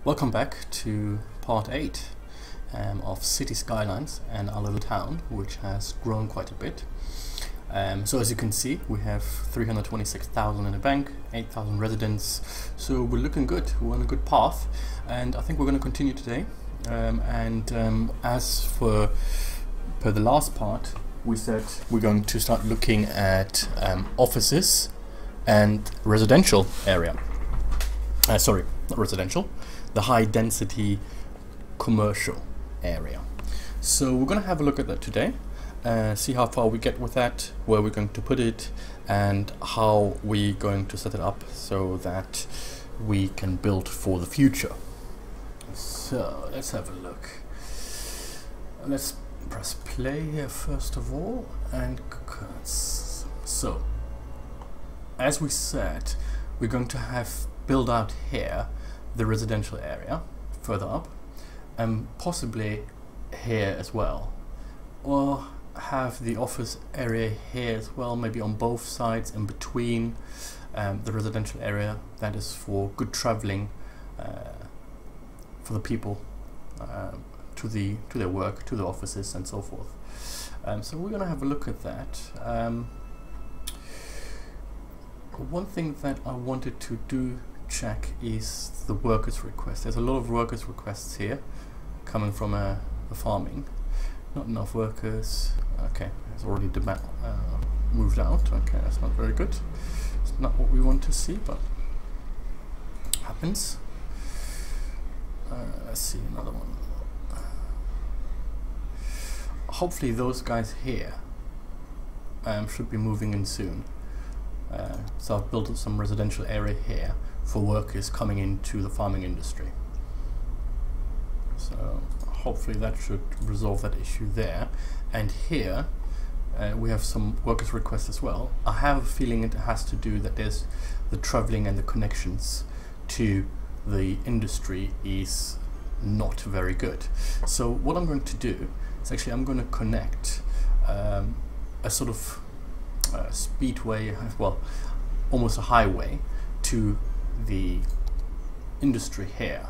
Welcome back to part 8 of City Skylines and our little town, which has grown quite a bit. So as you can see, we have 326,000 in the bank, 8,000 residents, so we're looking good, we're on a good path, and I think we're going to continue today. As for per the last part, we said we're going to start looking at offices and residential area. Sorry, not residential, the high density commercial area. So we're going to have a look at that today, see how far we get with that, where we're going to put it, and how we're going to set it up so that we can build for the future. So let's have a look. Let's press play here first of all, and so as we said, we're going to have build out here the residential area further up, and possibly here as well, or have the office area here as well, maybe on both sides in between the residential area. That is for good traveling for the people to their work, to the offices and so forth. So we're going to have a look at that. One thing that I wanted to check is the workers request. There's a lot of workers requests here coming from the farming. Not enough workers. Okay, it's already moved out. Okay, that's not very good. It's not what we want to see, but happens. Let's see another one. Hopefully those guys here should be moving in soon. So I've built some residential area here for workers coming into the farming industry. So hopefully that should resolve that issue there. And here we have some workers requests as well. I have a feeling it has to do that there's the traveling and the connections to the industry is not very good. So what I'm going to do is actually I'm going to connect a sort of speedway, well, almost a highway to the industry here.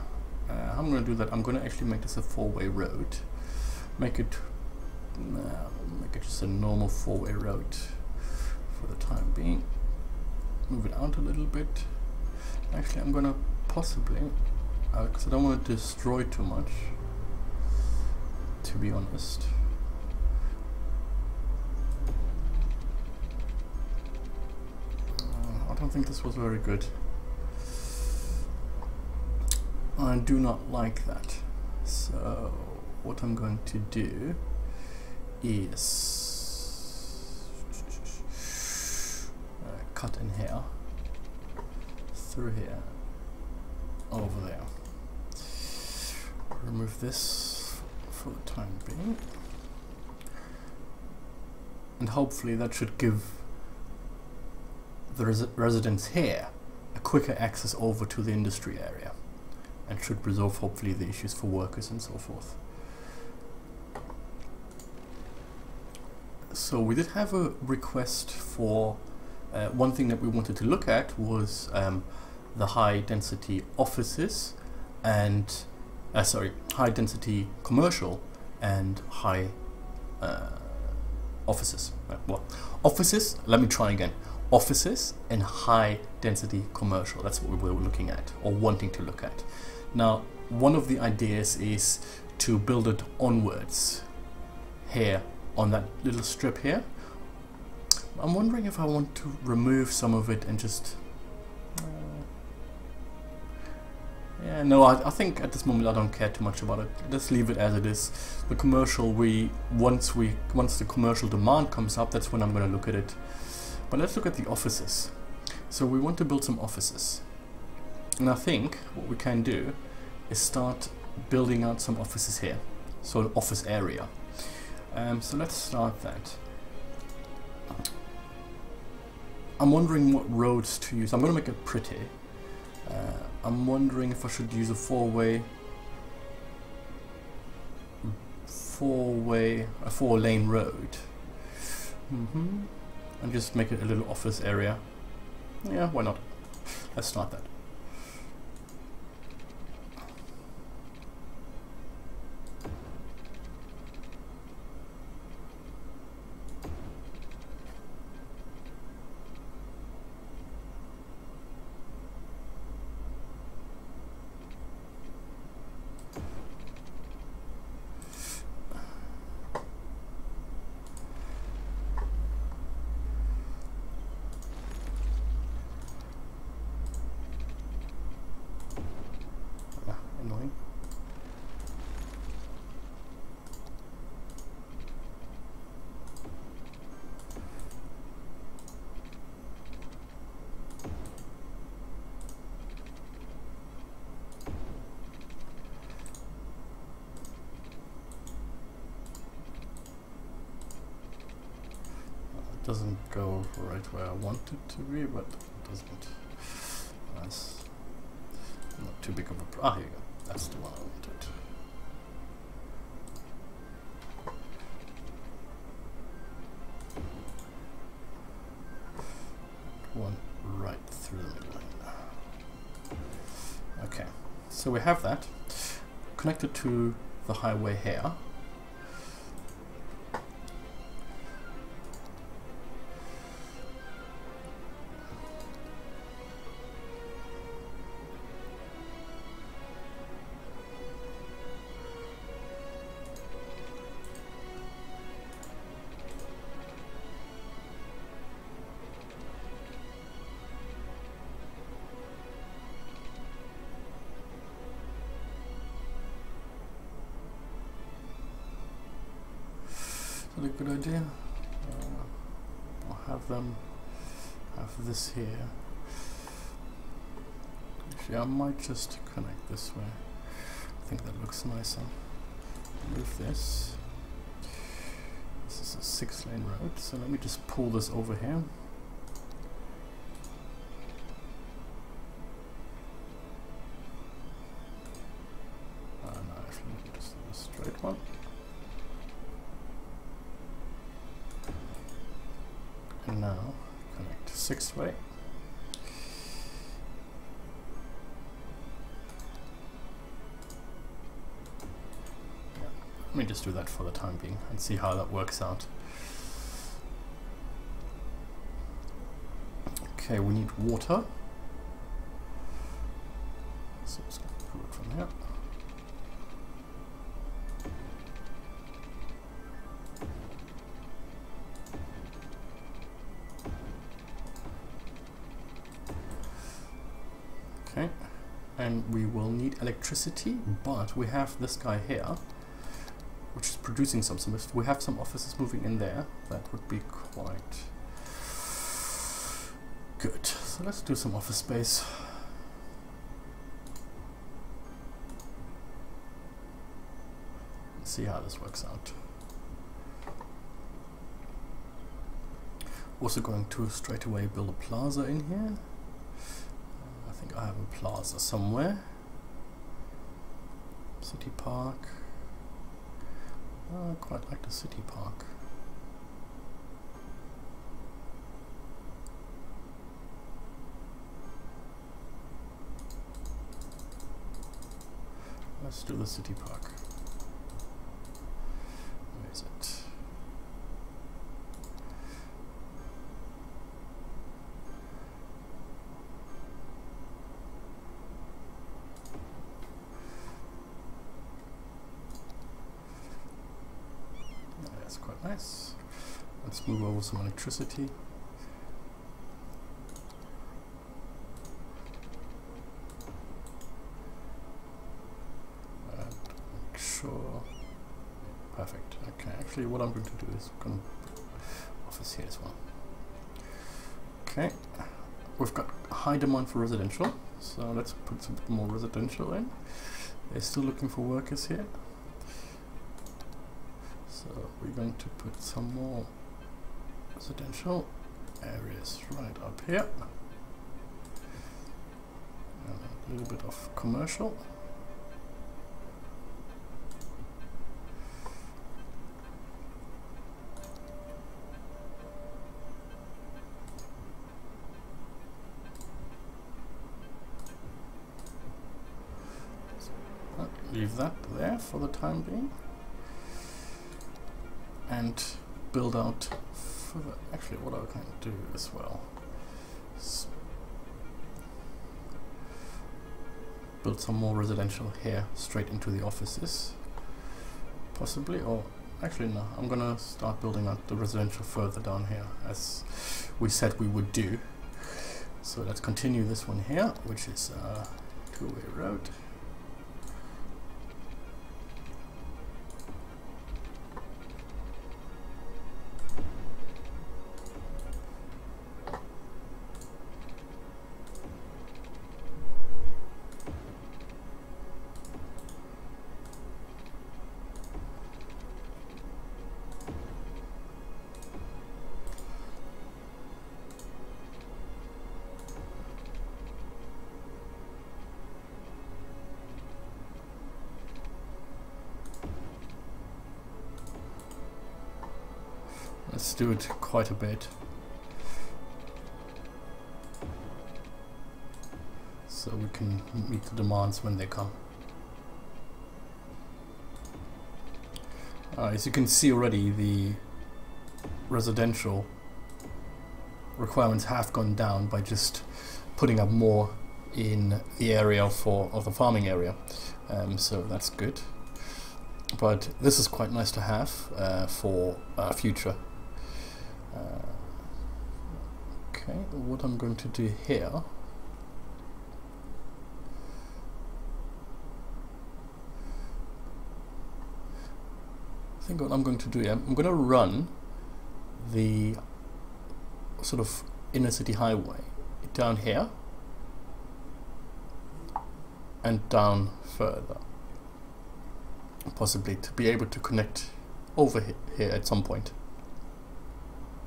I'm going to do that. I'm going to actually make this a four-way road. Make it just a normal four-way road for the time being. Move it out a little bit. Actually, I'm going to possibly, because I don't want to destroy too much, to be honest. I don't think this was very good. I do not like that. So what I'm going to do is cut in here, through here, over there. Remove this for the time being, and hopefully that should give the residents here a quicker access over to the industry area, and should resolve hopefully the issues for workers and so forth. So we did have a request for one thing that we wanted to look at was the high density offices and high density commercial and high offices. Well, offices, let me try again. Offices and high density commercial. That's what we were looking at, or wanting to look at. Now, one of the ideas is to build it onwards here on that little strip here. I'm wondering if I want to remove some of it and just yeah, no, I think at this moment I don't care too much about it. Let's leave it as it is. The commercial, once the commercial demand comes up, that's when I'm going to look at it. But let's look at the offices. So we want to build some offices, and I think what we can do is start building out some offices here, so an office area. So let's start that. I'm wondering what roads to use. I'm going to make it pretty. I'm wondering if I should use a four-lane road. And just make it a little office area. Yeah, why not? Let's start that. doesn't go right where I want it to be, but it doesn't. That's not too big of a here you go. That's the one I wanted. One right through the middle. Okay, so we have that connected to the highway here. Is that a good idea? I'll have them have this here. Actually, I might just connect this way. I think that looks nicer. Move this. This is a 6-lane road, so let me just pull this over here. No, actually, just a straight one. And now connect 6-way. Yeah. Let me just do that for the time being and see how that works out. Okay, we need water. So let's pull it from here. Okay, and we will need electricity, but we have this guy here, which is producing some. If we have some offices moving in there, that would be quite good. So let's do some office space. Let's see how this works out. Also going to straight away build a plaza in here. I think I have a plaza somewhere. City Park. I quite like the City Park. Let's do the City Park. Where is it? That's quite nice. Let's move over some electricity. Make sure. Perfect. Okay, actually what I'm going to do is I'm going to put office here as well. Okay, we've got high demand for residential, so let's put some more residential in. They're still looking for workers here. So we're going to put some more residential areas right up here. And a little bit of commercial. So, leave that there for the time being. And build out further. Actually, what I can do as well is build some more residential here straight into the offices, possibly. Or actually no, I'm gonna start building out the residential further down here as we said we would do. So let's continue this one here, which is a two-way road. Let's do it quite a bit. So we can meet the demands when they come. As you can see already, the residential requirements have gone down by just putting up more in the area of the farming area. So that's good. But this is quite nice to have for future. Okay, what I'm going to do here, I think what I'm going to do, I'm going to run the sort of inner city highway down here and down further, possibly to be able to connect over here at some point.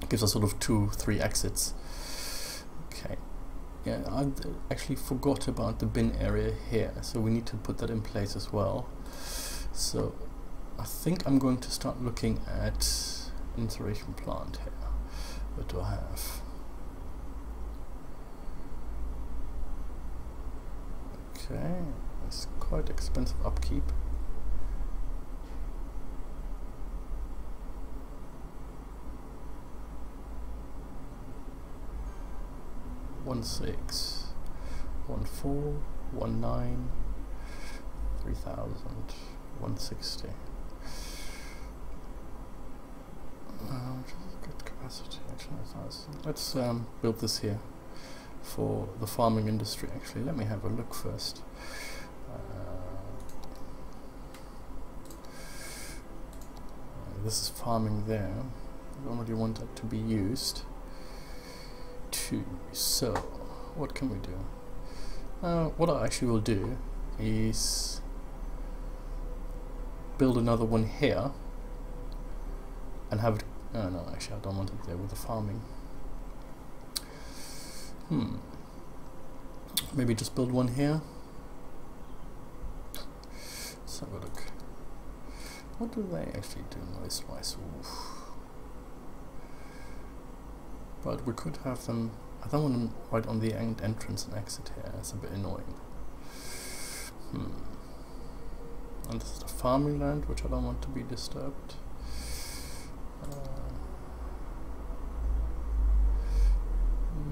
It gives us sort of 2-3 exits. Okay, yeah, I actually forgot about the bin area here, so we need to put that in place as well. So I think I'm going to start looking at incineration plant here. What do I have? Okay, it's quite expensive upkeep. One 6, 1 4, 1 9, 3,000, 160. Good capacity. Let's build this here for the farming industry. Actually, let me have a look first. This is farming there. I don't really want that to be used. So what can we do? What I actually will do is build another one here and have it. No, actually I don't want it there with the farming. Maybe just build one here. Let's have a look. What do they actually do noise wise? But we could have them. I don't want them right on the entrance and exit here. It's a bit annoying. And this is the farming land, which I don't want to be disturbed.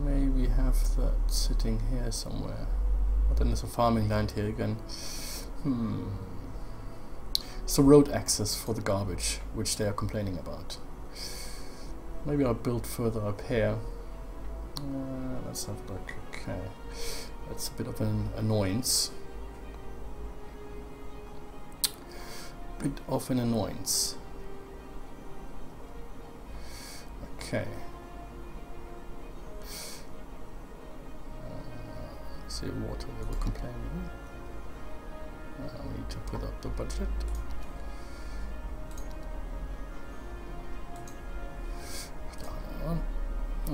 Maybe have that sitting here somewhere. But then there's a farming land here again. It's a road access for the garbage, which they are complaining about. Maybe I'll build further up here. Let's have a look. Okay, that's a bit of an annoyance. Okay. See water, they were complaining. We need to put up the budget.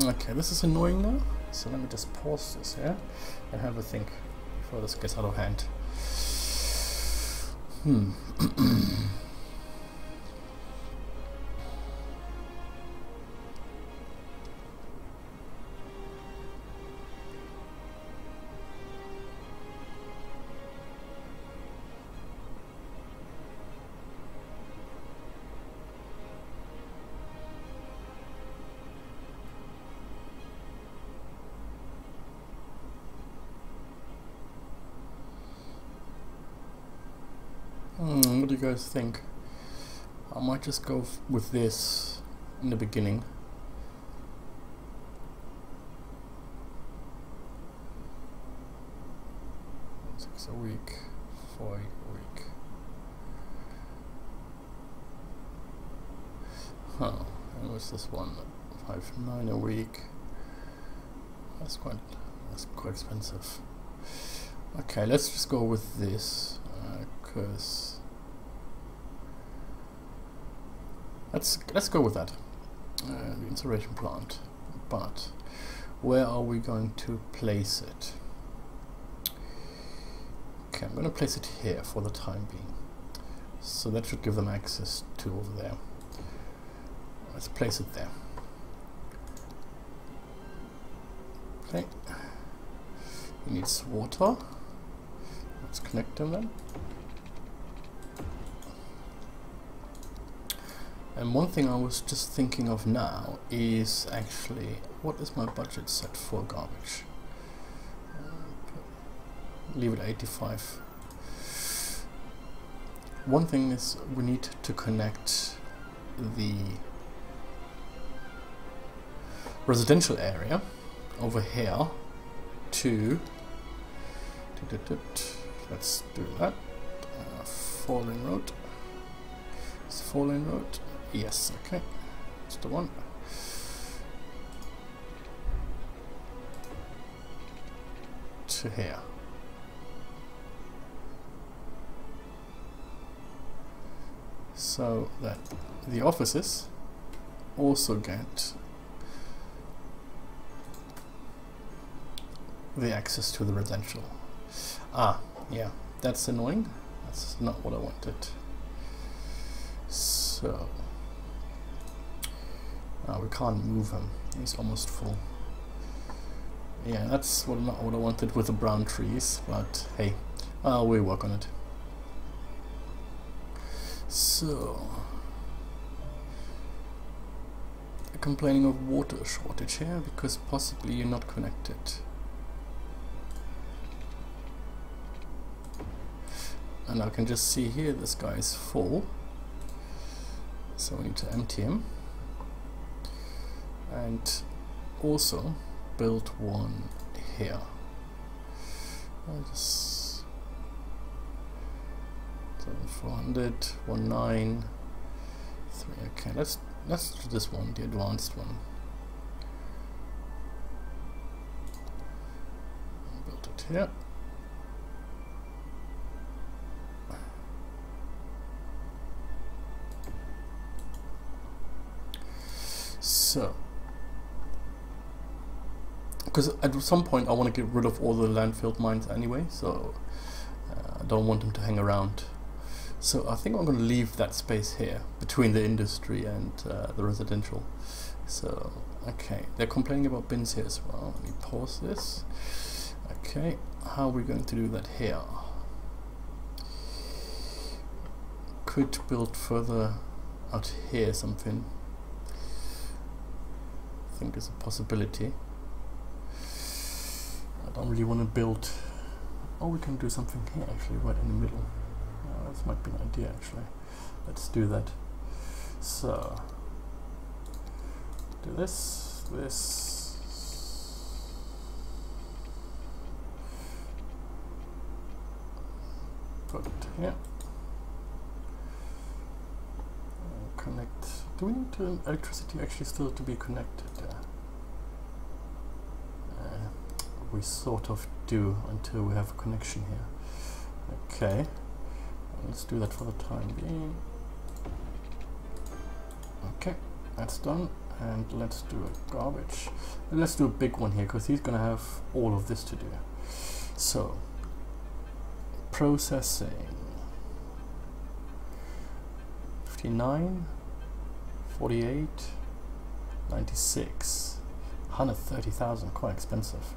Okay, this is annoying now, so let me just pause this here and have a think before this gets out of hand. What do you guys think? I might just go with this in the beginning. $6 a week, $4 a week. And what's this one? $5.9 a week. That's quite expensive. Okay, let's just go with this. Because let's go with that, the incineration plant. But where are we going to place it? Okay, I'm going to place it here for the time being, so that should give them access to over there. Let's place it there. Okay. He needs water. Let's connect them then. And one thing I was just thinking of now is actually, what is my budget set for garbage? Leave it at 85. One thing is we need to connect the residential area over here to let's do that. 4-lane road. It's 4-lane road. Yes, okay. That's the one. To here. So that the offices also get the access to the residential. Ah, yeah, that's annoying. That's not what I wanted. So we can't move him. He's almost full. Yeah, that's not what I wanted with the brown trees, but hey, we'll work on it. So, complaining of water shortage here because possibly you're not connected. And I can just see here this guy is full, so we need to empty him and also build one here. I'll just 400, 19, 3. Okay, let's do this one, the advanced one. Build it here. So, because at some point I want to get rid of all the landfill mines anyway, so I don't want them to hang around. So I think I'm going to leave that space here between the industry and the residential. So, okay, they're complaining about bins here as well. Let me pause this. Okay, how are we going to do that here? Could build further out here something. I think is a possibility. I don't really want to build. Oh, we can do something here actually, right in the middle. This might be an idea actually. Let's do that. So, do this, put it here. Connect. Do we need electricity actually still to be connected? We sort of do until we have a connection here. Okay. Let's do that for the time being. Okay, that's done. And let's do a garbage. And let's do a big one here because he's going to have all of this to do. So, processing 59, 48, 96, 130,000. Quite expensive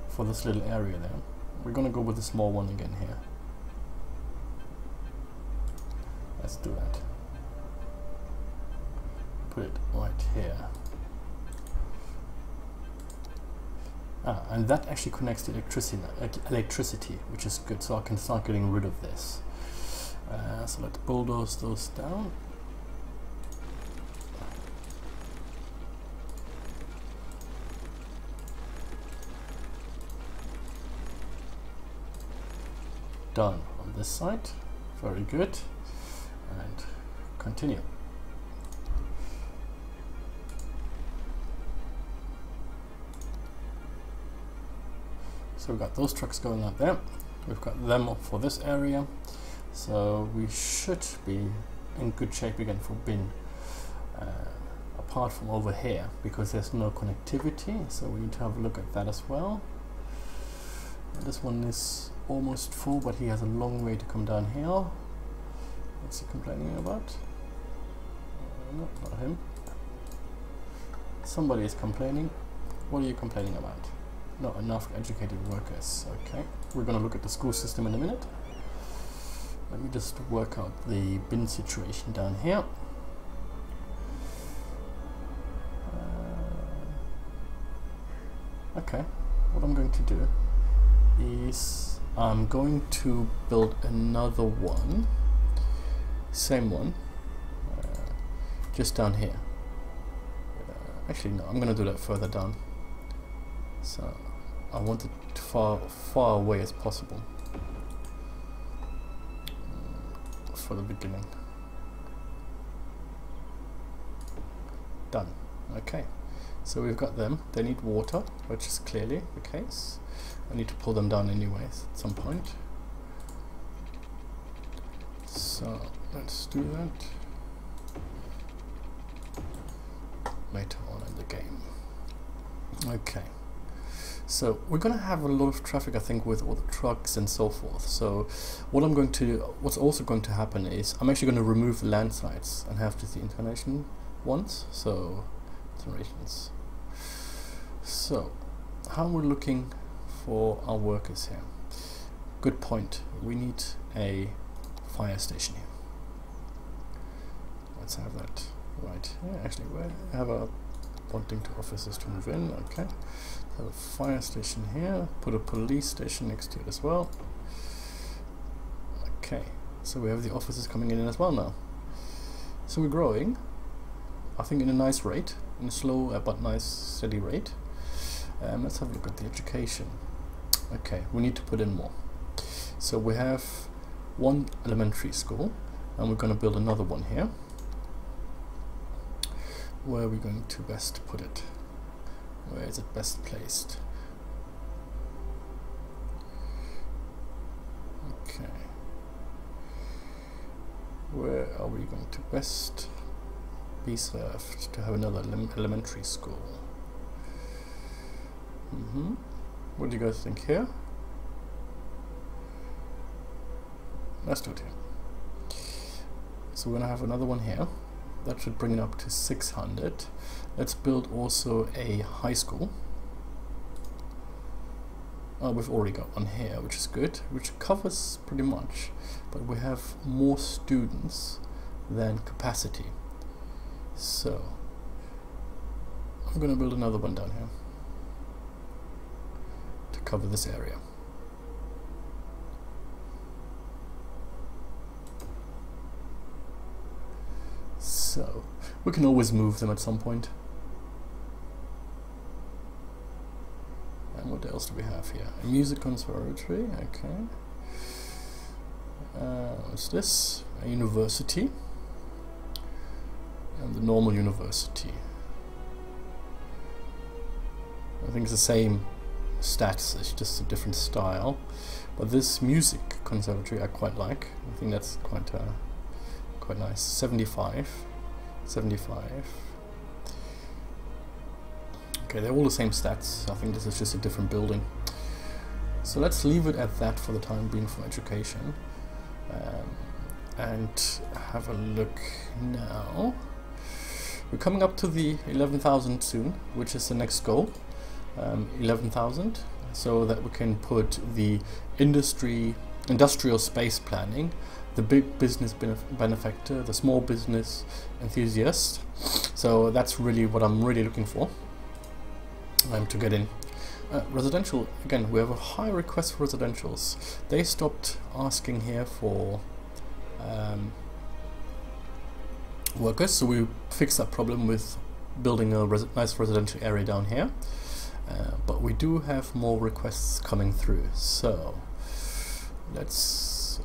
for this little area there. We're going to go with the small one again here. Let's do that. Put it right here. And that actually connects to electricity, which is good, so I can start getting rid of this. So let's bulldoze those down. Done on this side. Very good. And continue. So we've got those trucks going out there. We've got them up for this area. So we should be in good shape again for bin. Apart from over here, because there's no connectivity, so we need to have a look at that as well. And this one is almost full, but he has a long way to come down here. What's he complaining about? No, not him. Somebody is complaining. What are you complaining about? Not enough educated workers. Okay, we're gonna look at the school system in a minute. Let me just work out the bin situation down here. Okay, what I'm going to do is I'm going to build another one, same one, just down here. Actually no, I'm going to do that further down. So I want it far away as possible for the beginning. Done. Okay. So we've got them. They need water, which is clearly the case. I need to pull them down anyways at some point. So let's do that later on in the game. Okay. So we're going to have a lot of traffic, I think, with all the trucks and so forth. So what's also going to happen is I'm actually going to remove the land sites and have just the incarnation ones. So generations. So how we're looking for our workers here. Good point. We need a fire station here. Let's have that right here. Actually, we have a wanting to officers to move in. Okay. Have a fire station here. Put a police station next to it as well. Okay. So we have the officers coming in as well now. So we're growing. I think in a nice rate, in a slow but nice steady rate. Let's have a look at the education. Okay, we need to put in more. So we have one elementary school, and we're going to build another one here. Where are we going to best put it? Where is it best placed? Okay. Where are we going to best be served to have another elementary school? What do you guys think here? Let's do it here. So we're gonna have another one here. That should bring it up to 600. Let's build also a high school. Oh, we've already got one here, which is good, which covers pretty much, but we have more students than capacity. So I'm gonna build another one down here to cover this area. So we can always move them at some point. And what else do we have here? A music conservatory, okay. What's this? A university. And the normal university. I think it's the same stats, it's just a different style. But this music conservatory I quite like. I think that's quite nice. 75. Okay, they're all the same stats. I think this is just a different building. So let's leave it at that for the time being for education. And have a look now. We're coming up to the 11,000 soon, which is the next goal. 11,000, so that we can put the industrial space planning, the big business benefactor, the small business enthusiast. So that's really what I'm really looking for to get in. Residential, again, we have a high request for residentials. They stopped asking here for workers, so we fixed that problem with building a nice residential area down here. But we do have more requests coming through, so let's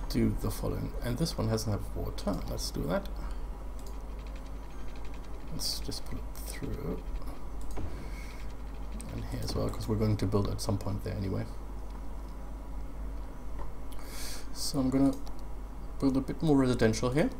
do the following. And this one doesn't have water. Let's do that. Let's just put it through, and here as well, because we're going to build at some point there anyway. So I'm gonna build a bit more residential here.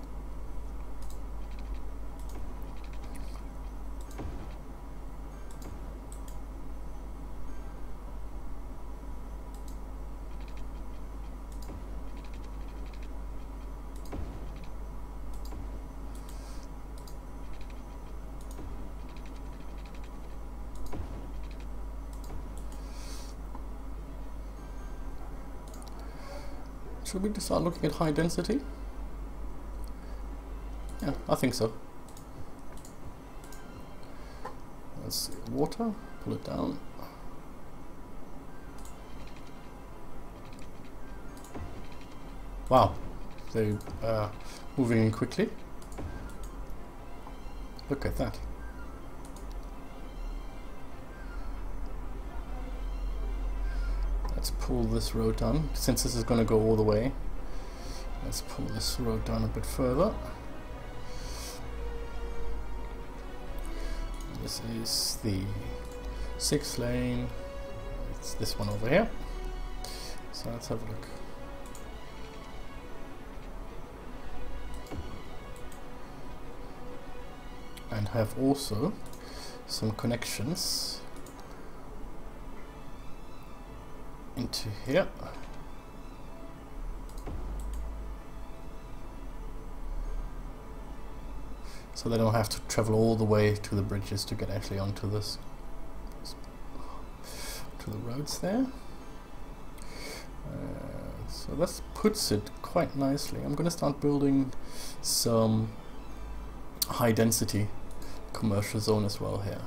Should we just start looking at high density? Yeah, I think so. Let's see, water, pull it down. Wow, they moving in quickly. Look at that. Let's pull this road down. Since this is going to go all the way, let's pull this road down a bit further. This is the 6th lane. It's this one over here. So let's have a look. And have also some connections into here. So they don't have to travel all the way to the bridges to get actually onto this, to the roads there. So that puts it quite nicely. I'm going to start building some high density commercial zone as well here.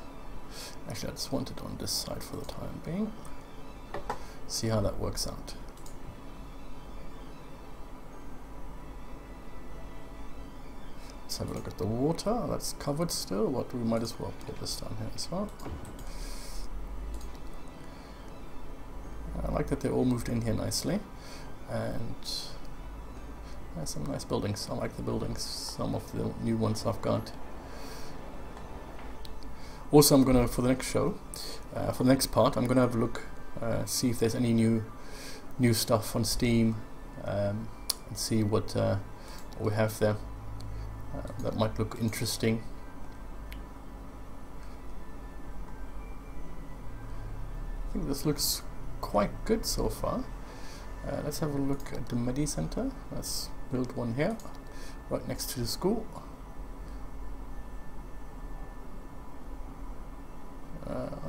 Actually, I just want it on this side for the time being. See how that works out. Let's have a look at the water. That's covered still, but we might as well put this down here as well. I like that they all moved in here nicely, and some nice buildings. I like the buildings, some of the new ones I've got. Also, I'm gonna, for the next show, for the next part, I'm gonna have a look, see if there's any new stuff on Steam, and see what we have there. That might look interesting. I think this looks quite good so far. Let's have a look at the Medi Center. Let's build one here, right next to the school.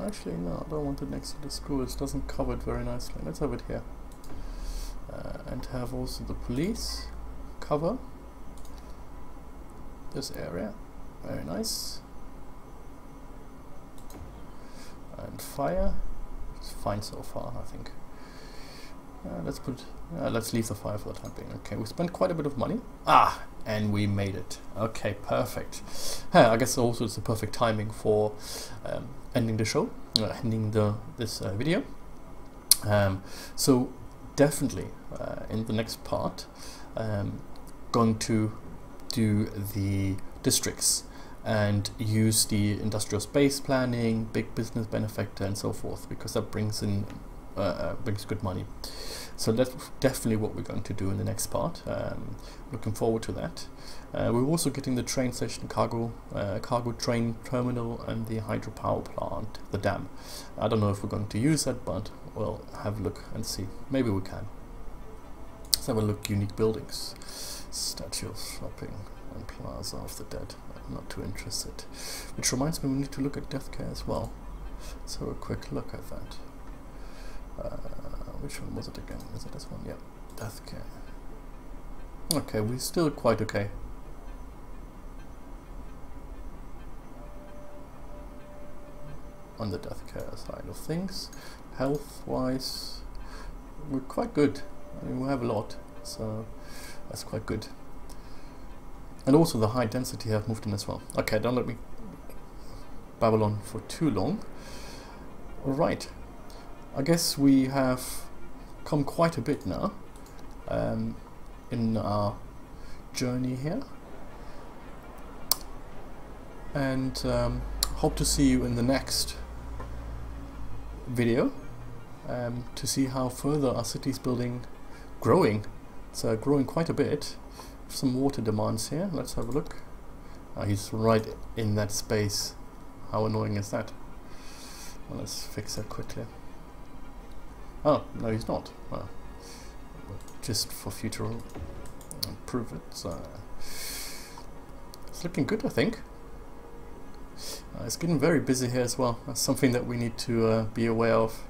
Actually, no, I don't want it next to the school. It doesn't cover it very nicely. Let's have it here. And have also the police cover this area. Very nice. And fire. It's fine so far, I think. Let's leave the fire for the time being. Okay, we spent quite a bit of money. And we made it. Okay, perfect. I guess also it's the perfect timing for ending the show, ending this video. So definitely in the next part, going to do the districts and use the industrial space planning, big business benefactor, and so forth, because that brings in brings good money. So that's definitely what we're going to do in the next part. Looking forward to that. We're also getting the train station, cargo train terminal, and the hydropower plant, the dam. I don't know if we're going to use that, but we'll have a look and see. Maybe we can. Let's have a look. Unique buildings, statue of shopping, and plaza of the dead. I'm not too interested. Which reminds me, we need to look at death care as well. Let's have a quick look at that. Which one was it again? Is it this one? Yeah, death care. Okay, we're still quite okay. On the death care side of things, health-wise, we're quite good. I mean, we have a lot, so that's quite good. And also the high density have moved in as well. Okay, don't let me babble on for too long. All right, I guess we have come quite a bit now in our journey here, and hope to see you in the next video to see how further our city is growing. It's growing quite a bit. Some water demands here. Let's have a look. He's right in that space. How annoying is that? Well, let's fix that quickly. Oh, no, he's not. Well, just for future prove it. So, it's looking good, I think. It's getting very busy here as well. That's something that we need to be aware of.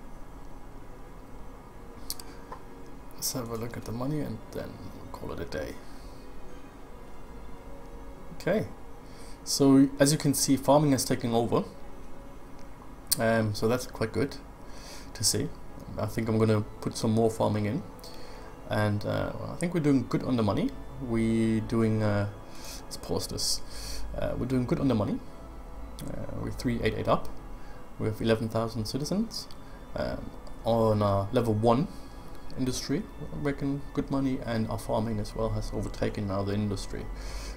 let's have a look at the money and then call it a day. Okay, so as you can see, farming has taken over, so that's quite good to see. I think I'm going to put some more farming in, and I think we're doing good on the money. We're doing, let's pause this, we're doing good on the money. We're 388 up, we have 11,000 citizens. On our level 1 industry, we're making good money, and our farming as well has overtaken now the industry,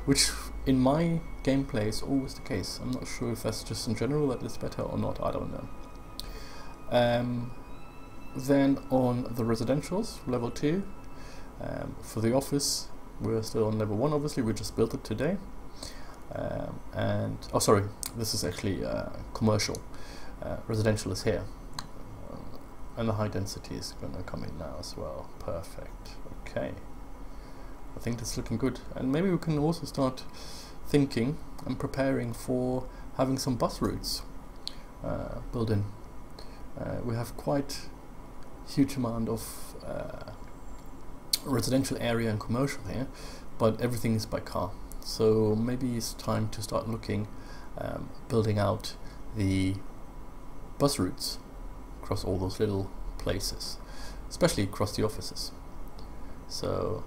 which in my gameplay is always the case. I'm not sure if that's just in general that it's better or not, I don't know. Then on the residentials, level 2, for the office, we're still on level 1 obviously, we just built it today. And, oh sorry, this is actually commercial, residential is here. And the high density is going to come in now as well. Perfect. Okay. I think that's looking good. And maybe we can also start thinking and preparing for having some bus routes built in. We have quite huge amount of residential area and commercial here, but everything is by car. So maybe it's time to start looking, building out the bus routes across all those little places, especially across the offices. So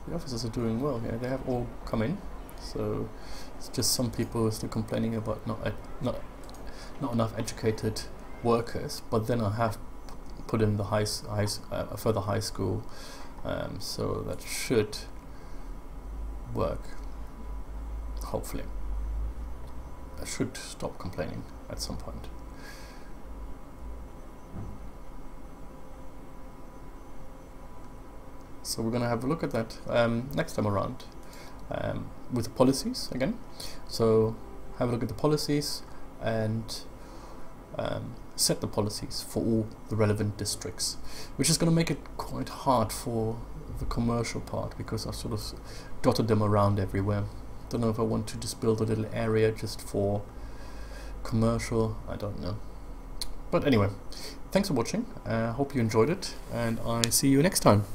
the offices are doing well here. They have all come in. So it's just some people are still complaining about not enough educated workers. But then I have put in the further high school, so that should work. Hopefully, I should stop complaining at some point. So we're going to have a look at that next time around with the policies again. So have a look at the policies and set the policies for all the relevant districts, which is going to make it quite hard for the commercial part because I've sort of dotted them around everywhere. Don't know if I want to just build a little area just for commercial, I don't know. But anyway, thanks for watching, hope you enjoyed it, and I see you next time.